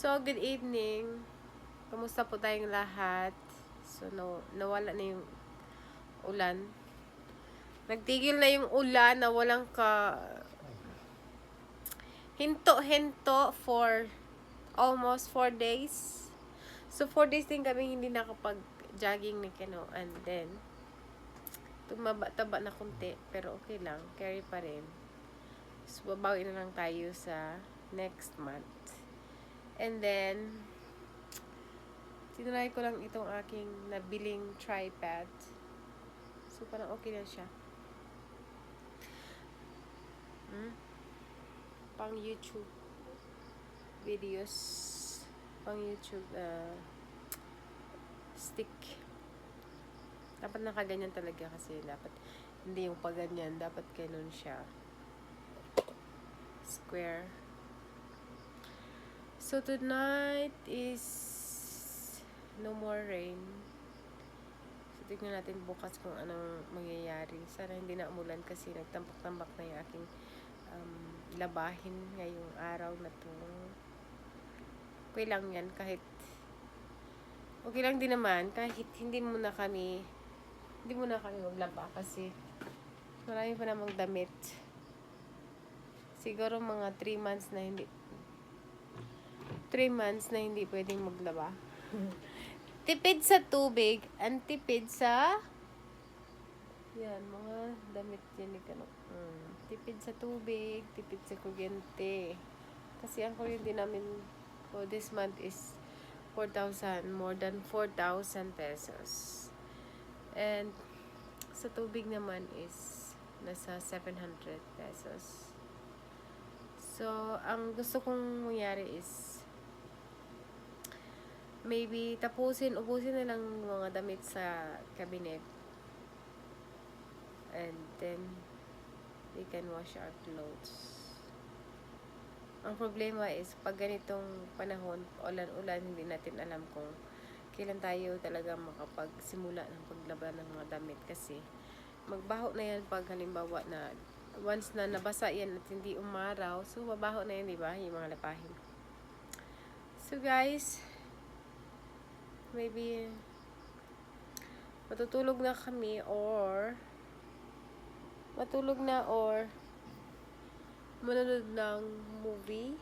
So, good evening. Kamusta po tayong lahat? So, nawala na yung ulan. Nagtigil na yung ulan na walang hinto-hinto for almost 4 days. So, 4 days din kami hindi nakapag-jogging ni Keno. And then, tumaba-taba na konti. Pero okay lang. Carry pa rin. So, babawi na lang tayo sa next month. And then, tinry ko lang itong aking nabiling tripod. So, parang okay na siya. Pang YouTube videos. Pang YouTube stick. Dapat nakaganyan talaga kasi dapat hindi yung paganyan. Dapat ganun siya. Square. So, tonight is no more rain. So, tignan natin bukas kung anong mangyayari. Sana hindi na umulan kasi nagtambak-tambak na yung aking labahin ngayong araw na to. Okay lang yan kahit okay lang din naman kahit hindi muna kami maglaba kasi marami pa namang damit. Siguro mga 3 months na hindi pwedeng maglaba. Tipid sa tubig, ang tipid sa yan, mga damit yan ni Kano. Tipid sa tubig, tipid sa kuryente. Kasi ang kuryente namin for this month is 4,000, more than 4,000 pesos. And sa tubig naman is nasa 700 pesos. So, ang gusto kong mangyari is maybe ubusin na lang mga damit sa cabinet. And then we can wash our clothes. Ang problema is pag ganitong panahon, ulan-ulan, hindi natin alam kung kailan tayo talaga makapagsimula ng paglaba ng mga damit kasi magbaho na yan pag halimbawa na once na nabasa yan at hindi umaraw, so mabaho na yan, diba? Yung mga lapahin. So guys, maybe matutulog na kami or manonood ng movie.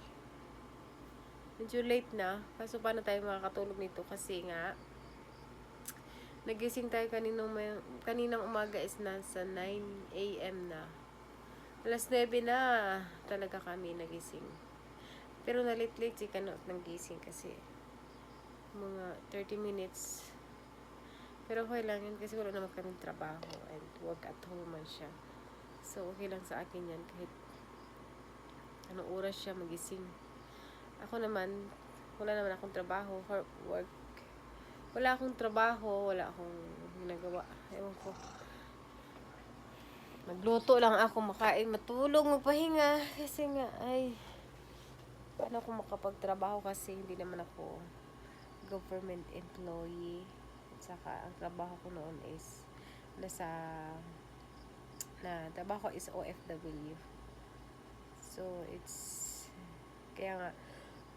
Medyo late na. Kaso paano tayo makakatulog nito kasi nga nagising tayo kaninang umaga is nasa 9 AM na. Alas 9 na talaga kami nagising. Pero na-late si Kano ng gising kasi mga 30 minutes. Pero okay lang yun kasi wala naman kaming trabaho and work at home man siya. So okay lang sa akin yan kahit anong oras siya magising. Ako naman, wala naman akong trabaho for work. Wala akong trabaho, wala akong ginagawa. Ewan ko. Magluto lang ako, makain, matulog, magpahinga. Kasi nga, ay, paano ako makapagtrabaho kasi hindi naman ako government employee. At saka, ang trabaho ko noon is trabaho is OFW. So, kaya nga,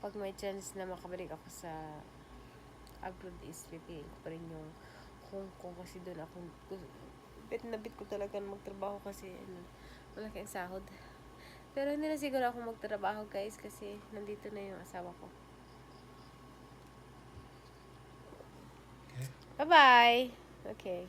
pag may chance na makabalik ako sa abroad is pipiliin ko pa rin yung Hong Kong kasi doon ako bit ko talaga magtrabaho kasi malaki ang sahod. Pero hindi na siguro ako magtrabaho guys kasi nandito na yung asawa ko. Okay. Bye-bye! Okay.